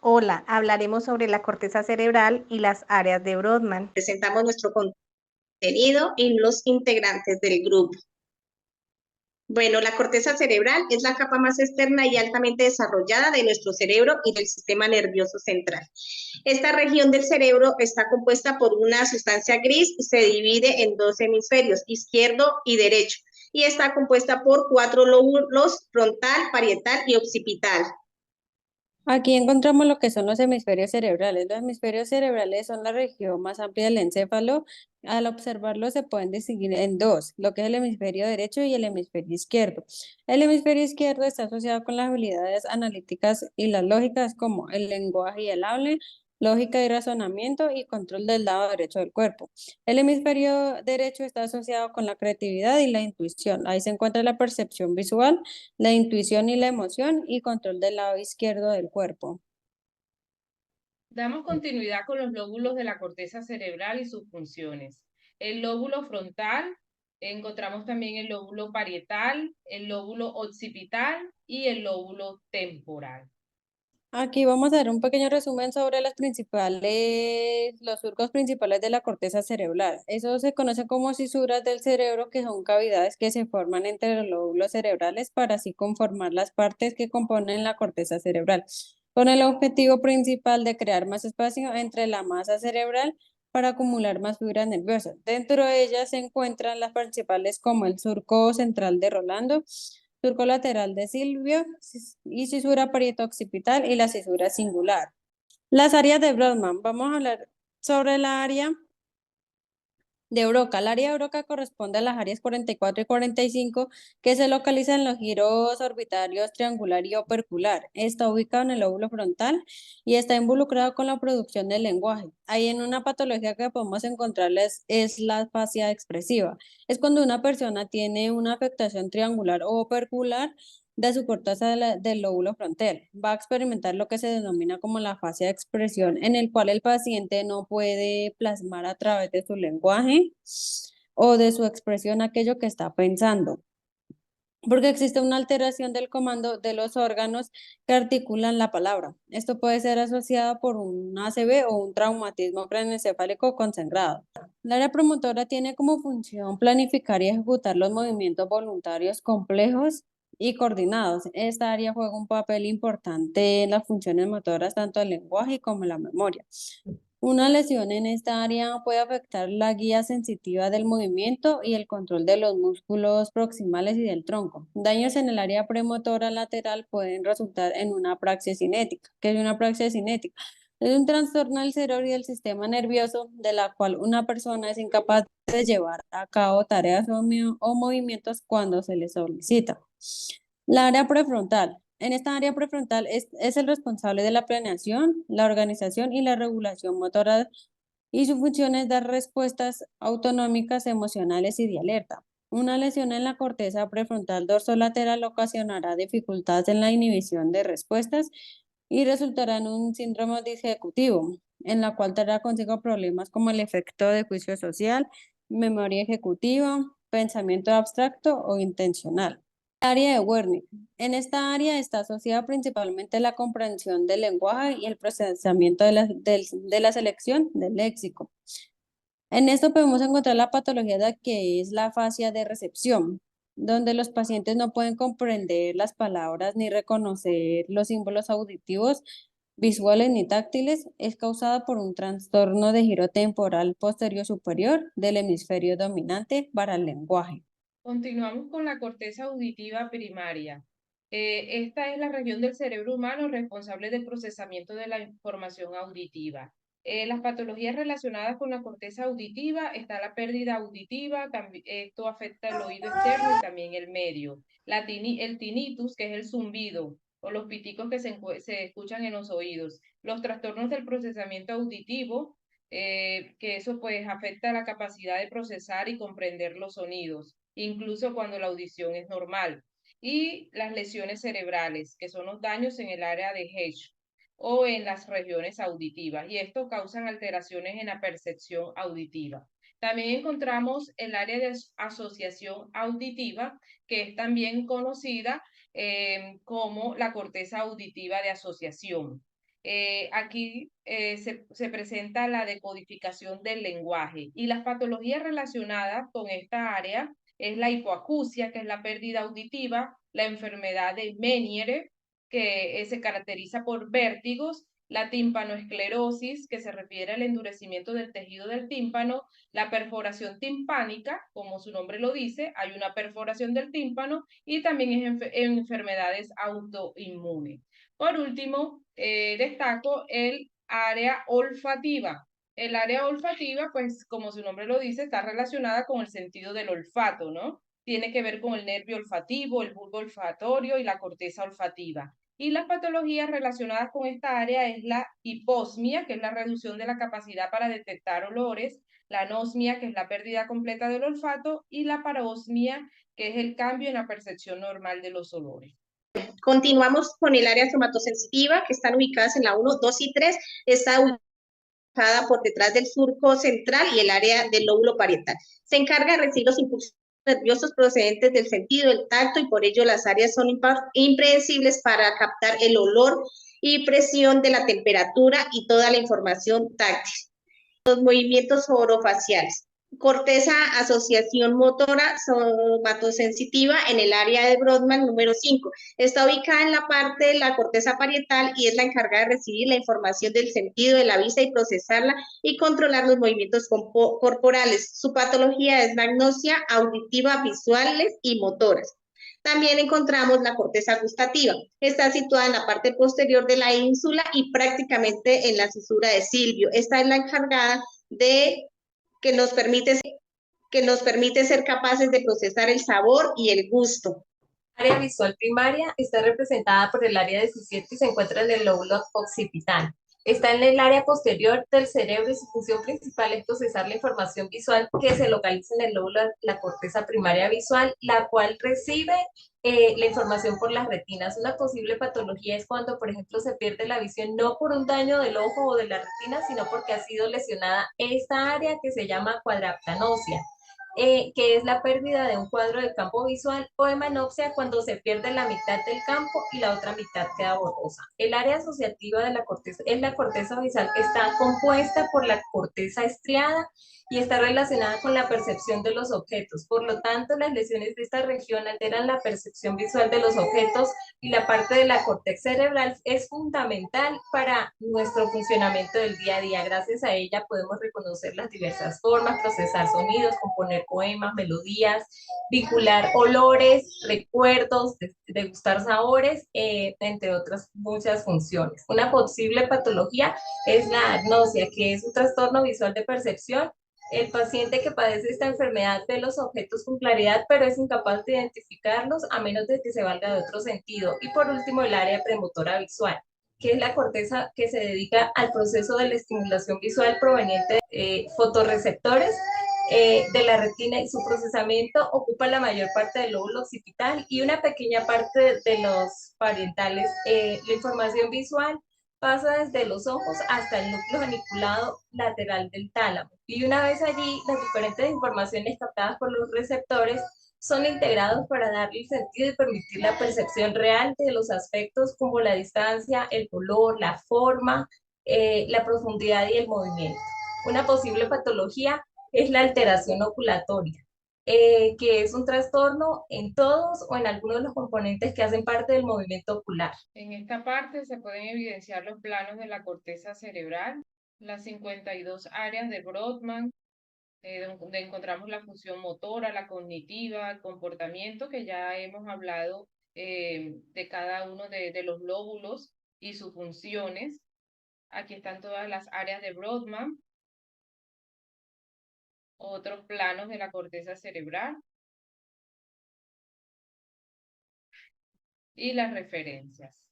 Hola, hablaremos sobre la corteza cerebral y las áreas de Brodmann. Presentamos nuestro contenido y los integrantes del grupo. Bueno, la corteza cerebral es la capa más externa y altamente desarrollada de nuestro cerebro y del sistema nervioso central. Esta región del cerebro está compuesta por una sustancia gris y se divide en dos hemisferios, izquierdo y derecho, y está compuesta por 4 lóbulos: frontal, parietal y occipital. Aquí encontramos lo que son los hemisferios cerebrales. Los hemisferios cerebrales son la región más amplia del encéfalo. Al observarlo se pueden distinguir en dos, lo que es el hemisferio derecho y el hemisferio izquierdo. El hemisferio izquierdo está asociado con las habilidades analíticas y las lógicas como el lenguaje y el habla, lógica y razonamiento y control del lado derecho del cuerpo. El hemisferio derecho está asociado con la creatividad y la intuición. Ahí se encuentra la percepción visual, la intuición y la emoción y control del lado izquierdo del cuerpo. Damos continuidad con los lóbulos de la corteza cerebral y sus funciones. El lóbulo frontal, encontramos también el lóbulo parietal, el lóbulo occipital y el lóbulo temporal. Aquí vamos a dar un pequeño resumen sobre los surcos principales de la corteza cerebral. Eso se conoce como cisuras del cerebro, que son cavidades que se forman entre los lóbulos cerebrales para así conformar las partes que componen la corteza cerebral, con el objetivo principal de crear más espacio entre la masa cerebral para acumular más fibras nerviosas. Dentro de ellas se encuentran las principales como el surco central de Rolando, surco lateral de Silvio y cisura parieto-occipital y la cisura singular. Las áreas de Brodmann. Vamos a hablar sobre la área de Broca. El área de Broca corresponde a las áreas 44 y 45 que se localizan en los giros orbitarios triangular y opercular. Está ubicado en el lóbulo frontal y está involucrado con la producción del lenguaje. Ahí en una patología que podemos encontrarles es la afasia expresiva. Es cuando una persona tiene una afectación triangular o opercular de su corteza del lóbulo frontal. Va a experimentar lo que se denomina como la fase de expresión, en el cual el paciente no puede plasmar a través de su lenguaje o de su expresión aquello que está pensando, porque existe una alteración del comando de los órganos que articulan la palabra. Esto puede ser asociado por un ACV o un traumatismo craneoencefálico concentrado. La área promotora tiene como función planificar y ejecutar los movimientos voluntarios complejos y coordinados. Esta área juega un papel importante en las funciones motoras, tanto del lenguaje como la memoria. Una lesión en esta área puede afectar la guía sensitiva del movimiento y el control de los músculos proximales y del tronco. Daños en el área premotora lateral pueden resultar en una apraxia cinética. ¿Qué es una apraxia cinética? Es un trastorno del cerebro y del sistema nervioso de la cual una persona es incapaz de llevar a cabo tareas o movimientos cuando se le solicita. La área prefrontal. En esta área prefrontal es el responsable de la planeación, la organización y la regulación motora, y su función es dar respuestas autonómicas, emocionales y de alerta. Una lesión en la corteza prefrontal dorsolateral ocasionará dificultades en la inhibición de respuestas y resultará en un síndrome disejecutivo, en la cual traerá consigo problemas como el efecto de juicio social, memoria ejecutiva, pensamiento abstracto o intencional. Área de Wernicke. En esta área está asociada principalmente la comprensión del lenguaje y el procesamiento de la selección del léxico. En esto podemos encontrar la patología de que es la afasia de recepción, donde los pacientes no pueden comprender las palabras ni reconocer los símbolos auditivos, visuales ni táctiles. Es causada por un trastorno de giro temporal posterior superior del hemisferio dominante para el lenguaje. Continuamos con la corteza auditiva primaria. Esta es la región del cerebro humano responsable del procesamiento de la información auditiva. Las patologías relacionadas con la corteza auditiva está la pérdida auditiva, esto afecta el oído externo y también el medio. El tinnitus, que es el zumbido, o los piticos que se escuchan en los oídos. Los trastornos del procesamiento auditivo, que eso pues afecta la capacidad de procesar y comprender los sonidos, incluso cuando la audición es normal. Y las lesiones cerebrales, que son los daños en el área de Hedge o en las regiones auditivas, y esto causan alteraciones en la percepción auditiva. También encontramos el área de asociación auditiva, que es también conocida como la corteza auditiva de asociación. Aquí se presenta la decodificación del lenguaje y las patologías relacionadas con esta área es la hipoacusia, que es la pérdida auditiva, la enfermedad de Meniere, que se caracteriza por vértigos, la timpanoesclerosis, que se refiere al endurecimiento del tejido del tímpano, la perforación timpánica, como su nombre lo dice, hay una perforación del tímpano y también es enfermedades autoinmunes. Por último, destaco el área olfativa. El área olfativa, pues como su nombre lo dice, está relacionada con el sentido del olfato, ¿no? Tiene que ver con el nervio olfativo, el bulbo olfatorio y la corteza olfativa. Y las patologías relacionadas con esta área es la hiposmia, que es la reducción de la capacidad para detectar olores, la anosmia, que es la pérdida completa del olfato, y la parosmia, que es el cambio en la percepción normal de los olores. Continuamos con el área somatosensitiva, que están ubicadas en la 1, 2 y 3. Está ubicada por detrás del surco central y el área del lóbulo parietal. Se encarga de recibir los impulsos nerviosos procedentes del sentido del tacto y por ello las áreas son impredecibles para captar el olor y presión de la temperatura y toda la información táctil. Los movimientos orofaciales. Corteza asociación motora somatosensitiva en el área de Brodmann número 5. Está ubicada en la parte de la corteza parietal y es la encargada de recibir la información del sentido de la vista y procesarla y controlar los movimientos corporales. Su patología es la agnosia auditiva, visuales y motoras. También encontramos la corteza gustativa. Está situada en la parte posterior de la ínsula y prácticamente en la cisura de Silvio. Esta es la encargada de que nos permite ser capaces de procesar el sabor y el gusto. El área visual primaria está representada por el área 17 y se encuentra en el lóbulo occipital. Está en el área posterior del cerebro y su función principal es procesar la información visual que se localiza en el lóbulo de la corteza primaria visual, la cual recibe la información por las retinas. Una posible patología es cuando, por ejemplo, se pierde la visión no por un daño del ojo o de la retina, sino porque ha sido lesionada esta área que se llama cuadraptanosia. Que es la pérdida de un cuadro de campo visual, o hemanopsia cuando se pierde la mitad del campo y la otra mitad queda borrosa. El área asociativa de la corteza es la corteza visual que está compuesta por la corteza estriada y está relacionada con la percepción de los objetos. Por lo tanto, las lesiones de esta región alteran la percepción visual de los objetos y la parte de la corteza cerebral es fundamental para nuestro funcionamiento del día a día. Gracias a ella podemos reconocer las diversas formas, procesar sonidos, componer poemas, melodías, vincular olores, recuerdos, degustar sabores, entre otras muchas funciones. Una posible patología es la agnosia, que es un trastorno visual de percepción. El paciente que padece esta enfermedad ve los objetos con claridad, pero es incapaz de identificarlos a menos de que se valga de otro sentido. Y por último, el área premotora visual, que es la corteza que se dedica al proceso de la estimulación visual proveniente de fotorreceptores de la retina, y su procesamiento ocupa la mayor parte del lóbulo occipital y una pequeña parte de los parietales. La información visual pasa desde los ojos hasta el núcleo geniculado lateral del tálamo. Y una vez allí, las diferentes informaciones captadas por los receptores son integrados para darle el sentido y permitir la percepción real de los aspectos como la distancia, el color, la forma, la profundidad y el movimiento. Una posible patología es la alteración oculatoria, que es un trastorno en todos o en algunos de los componentes que hacen parte del movimiento ocular. En esta parte se pueden evidenciar los planos de la corteza cerebral, las 52 áreas de Brodmann, donde encontramos la función motora, la cognitiva, el comportamiento, que ya hemos hablado de cada uno de los lóbulos y sus funciones. Aquí están todas las áreas de Brodmann, otros planos de la corteza cerebral y las referencias.